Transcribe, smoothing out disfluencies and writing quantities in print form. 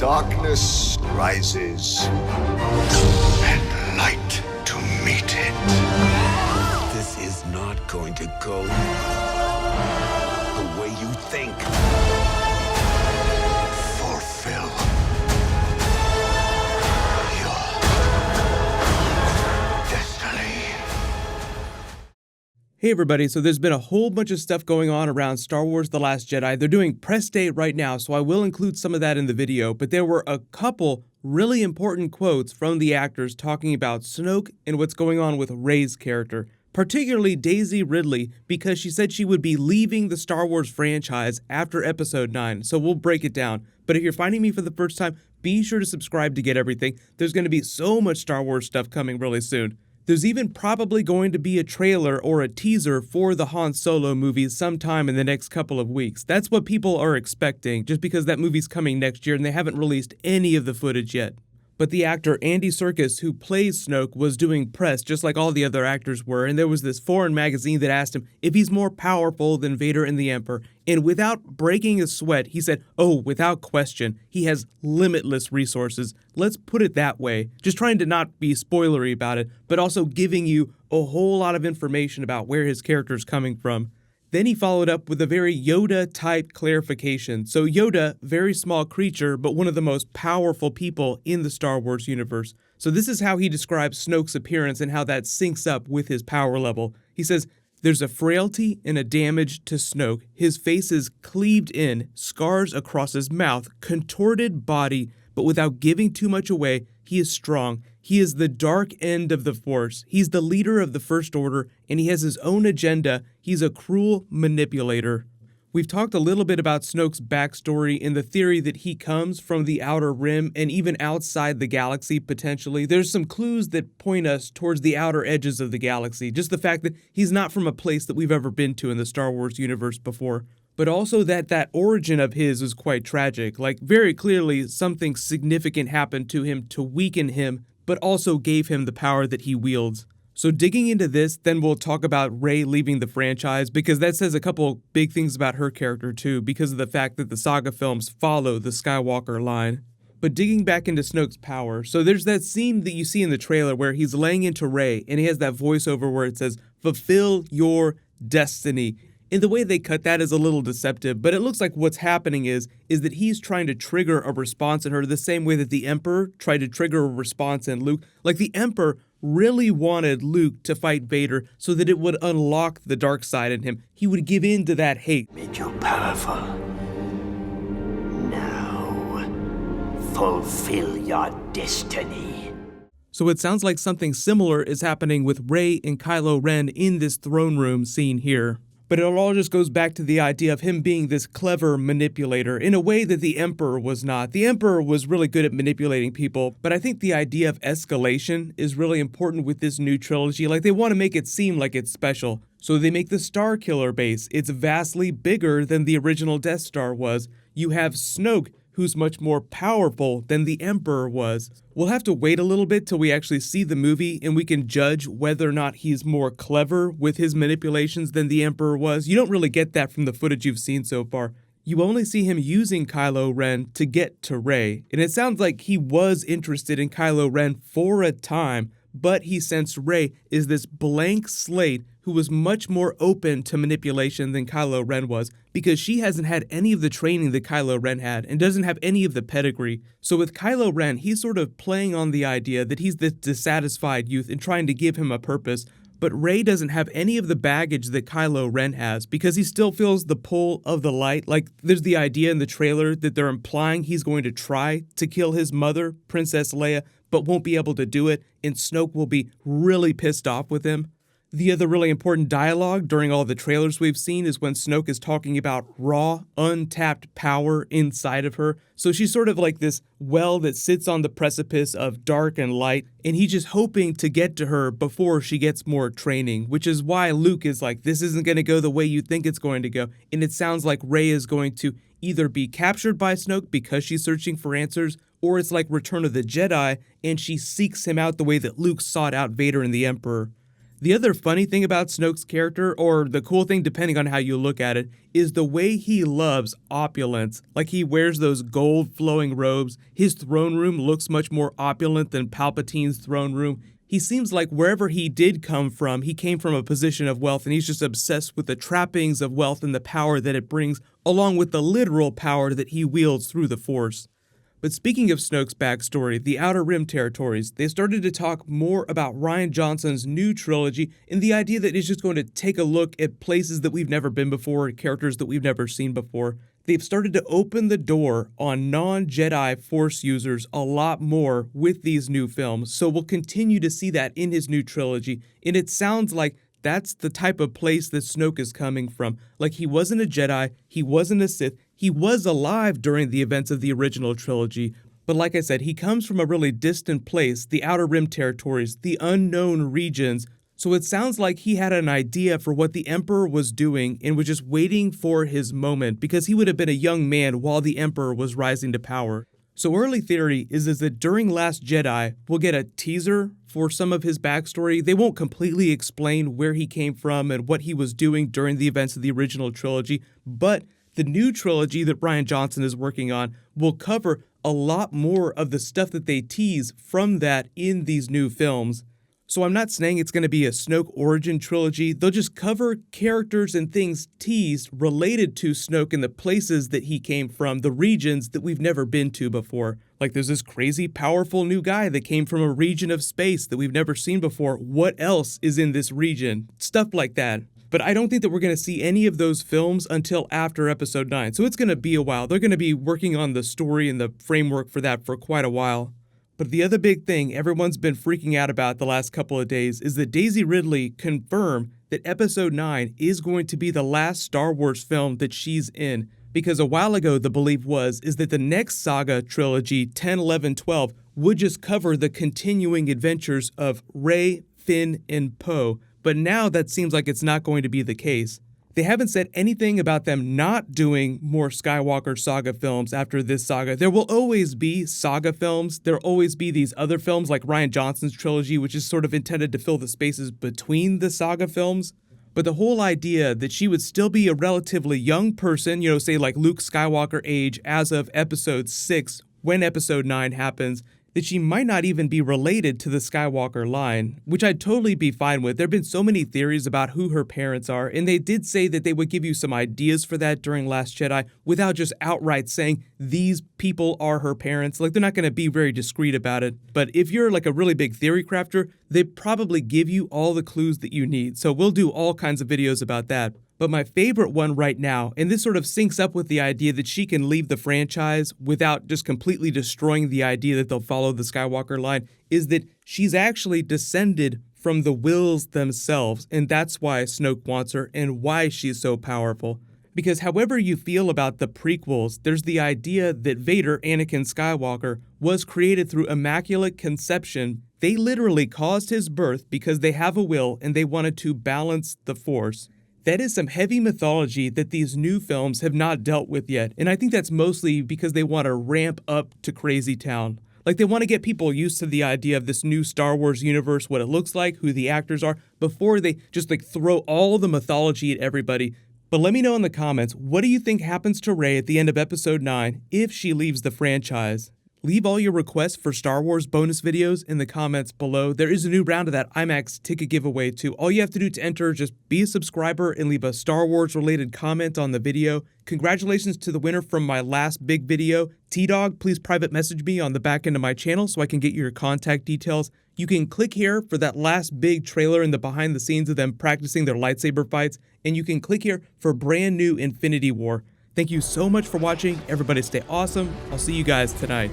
Darkness rises, and light to meet it. This is not going to go the way you think. Fulfill your destiny. Hey everybody, so there's been a whole bunch of stuff going on around Star Wars The Last Jedi. They're doing press day right now, so I will include some of that in the video, but there were a couple really important quotes from the actors talking about Snoke and what's going on with Rey's character, particularly Daisy Ridley, because she said she would be leaving the Star Wars franchise after Episode 9, so we'll break it down. But if you're finding me for the first time, be sure to subscribe to get everything. There's going to be so much Star Wars stuff coming really soon. There's even probably going to be a trailer or a teaser for the Han Solo movie sometime in the next couple of weeks. That's what people are expecting, just because that movie's coming next year and they haven't released any of the footage yet. But the actor Andy Serkis, who plays Snoke, was doing press just like all the other actors were, and there was this foreign magazine that asked him if he's more powerful than Vader and the Emperor, and without breaking a sweat, he said, "Oh, without question, he has limitless resources. Let's put it that way." Just trying to not be spoilery about it, but also giving you a whole lot of information about where his character's coming from. Then he followed up with a very Yoda-type clarification. So Yoda, very small creature, but one of the most powerful people in the Star Wars universe. So this is how he describes Snoke's appearance and how that syncs up with his power level. He says, "There's a frailty and a damage to Snoke. His face is cleaved in, scars across his mouth, contorted body, but without giving too much away, he is strong. He is the dark end of the Force. He's the leader of the First Order, and he has his own agenda. He's a cruel manipulator." We've talked a little bit about Snoke's backstory and the theory that he comes from the Outer Rim and even outside the galaxy, potentially. There's some clues that point us towards the outer edges of the galaxy. Just the fact that he's not from a place that we've ever been to in the Star Wars universe before. But also that origin of his is quite tragic. Like, very clearly, something significant happened to him to weaken him, but also gave him the power that he wields. So digging into this, then we'll talk about Rey leaving the franchise, because that says a couple big things about her character too, because of the fact that the saga films follow the Skywalker line. But digging back into Snoke's power, so there's that scene that you see in the trailer where he's laying into Rey, and he has that voiceover where it says, "Fulfill your destiny." And the way they cut that is a little deceptive, but it looks like what's happening is that he's trying to trigger a response in her the same way that the Emperor tried to trigger a response in Luke. Like, the Emperor really wanted Luke to fight Vader so that it would unlock the dark side in him. He would give in to that hate. Made you powerful. Now, fulfill your destiny. So it sounds like something similar is happening with Rey and Kylo Ren in this throne room scene here. But it all just goes back to the idea of him being this clever manipulator in a way that the Emperor was not. The Emperor was really good at manipulating people, but I think the idea of escalation is really important with this new trilogy. Like, they want to make it seem like it's special. So they make the Starkiller base. It's vastly bigger than the original Death Star was. You have Snoke, who's much more powerful than the Emperor was. We'll have to wait a little bit till we actually see the movie and we can judge whether or not he's more clever with his manipulations than the Emperor was. You don't really get that from the footage you've seen so far. You only see him using Kylo Ren to get to Rey, and it sounds like he was interested in Kylo Ren for a time, but he sensed Rey is this blank slate who was much more open to manipulation than Kylo Ren was, because she hasn't had any of the training that Kylo Ren had and doesn't have any of the pedigree. So with Kylo Ren, he's sort of playing on the idea that he's this dissatisfied youth and trying to give him a purpose. But Rey doesn't have any of the baggage that Kylo Ren has, because he still feels the pull of the light. Like, there's the idea in the trailer that they're implying he's going to try to kill his mother, Princess Leia, but won't be able to do it, and Snoke will be really pissed off with him. The other really important dialogue during all the trailers we've seen is when Snoke is talking about raw, untapped power inside of her. So she's sort of like this well that sits on the precipice of dark and light, and he's just hoping to get to her before she gets more training, which is why Luke is like, this isn't going to go the way you think it's going to go. And it sounds like Rey is going to either be captured by Snoke because she's searching for answers, or it's like Return of the Jedi, and she seeks him out the way that Luke sought out Vader and the Emperor. The other funny thing about Snoke's character, or the cool thing depending on how you look at it, is the way he loves opulence. Like he wears those gold flowing robes. His throne room looks much more opulent than Palpatine's throne room. He seems like wherever he did come from, he came from a position of wealth, and he's just obsessed with the trappings of wealth and the power that it brings, along with the literal power that he wields through the Force. But speaking of Snoke's backstory, the Outer Rim territories, they started to talk more about Rian Johnson's new trilogy and the idea that it's just going to take a look at places that we've never been before, characters that we've never seen before. They've started to open the door on non-Jedi Force users a lot more with these new films, so we'll continue to see that in his new trilogy, and it sounds like that's the type of place that Snoke is coming from. Like, he wasn't a Jedi, he wasn't a Sith, he was alive during the events of the original trilogy, but like I said, he comes from a really distant place, the Outer Rim territories, the unknown regions, so it sounds like he had an idea for what the Emperor was doing and was just waiting for his moment, because he would have been a young man while the Emperor was rising to power. So early theory is that during Last Jedi, we'll get a teaser for some of his backstory. They won't completely explain where he came from and what he was doing during the events of the original trilogy, but the new trilogy that Rian Johnson is working on will cover a lot more of the stuff that they tease from that in these new films. So I'm not saying it's going to be a Snoke origin trilogy. They'll just cover characters and things teased related to Snoke and the places that he came from, the regions that we've never been to before. Like there's this crazy, powerful new guy that came from a region of space that we've never seen before. What else is in this region? Stuff like that. But I don't think that we're going to see any of those films until after Episode 9. So it's going to be a while. They're going to be working on the story and the framework for that for quite a while. But the other big thing everyone's been freaking out about the last couple of days is that Daisy Ridley confirmed that Episode 9 is going to be the last Star Wars film that she's in. Because a while ago, the belief was that the next saga trilogy, 10, 11, 12, would just cover the continuing adventures of Rey, Finn, and Poe. But now that seems like it's not going to be the case. They haven't said anything about them not doing more Skywalker saga films after this saga. There will always be saga films. There'll always be these other films like Rian Johnson's trilogy, which is sort of intended to fill the spaces between the saga films. But the whole idea that she would still be a relatively young person, say like Luke Skywalker age as of Episode 6, when Episode 9 happens, that she might not even be related to the Skywalker line, which I'd totally be fine with. There have been so many theories about who her parents are, and they did say that they would give you some ideas for that during Last Jedi without just outright saying these people are her parents. Like, they're not going to be very discreet about it. But if you're like a really big theory crafter, they probably give you all the clues that you need. So we'll do all kinds of videos about that. But my favorite one right now, and this sort of syncs up with the idea that she can leave the franchise without just completely destroying the idea that they'll follow the Skywalker line, is that she's actually descended from the Wills themselves, and that's why Snoke wants her and why she's so powerful. Because however you feel about the prequels, there's the idea that Vader, Anakin Skywalker, was created through immaculate conception. They literally caused his birth because they have a will and they wanted to balance the Force. That is some heavy mythology that these new films have not dealt with yet, and I think that's mostly because they want to ramp up to Crazy Town. Like, they want to get people used to the idea of this new Star Wars universe, what it looks like, who the actors are, before they just throw all the mythology at everybody. But let me know in the comments, what do you think happens to Rey at the end of Episode 9 if she leaves the franchise? Leave all your requests for Star Wars bonus videos in the comments below. There is a new round of that IMAX ticket giveaway too. All you have to do to enter is just be a subscriber and leave a Star Wars related comment on the video. Congratulations to the winner from my last big video. T-Dog, please private message me on the back end of my channel so I can get your contact details. You can click here for that last big trailer and the behind the scenes of them practicing their lightsaber fights. And you can click here for brand new Infinity War. Thank you so much for watching. Everybody stay awesome. I'll see you guys tonight.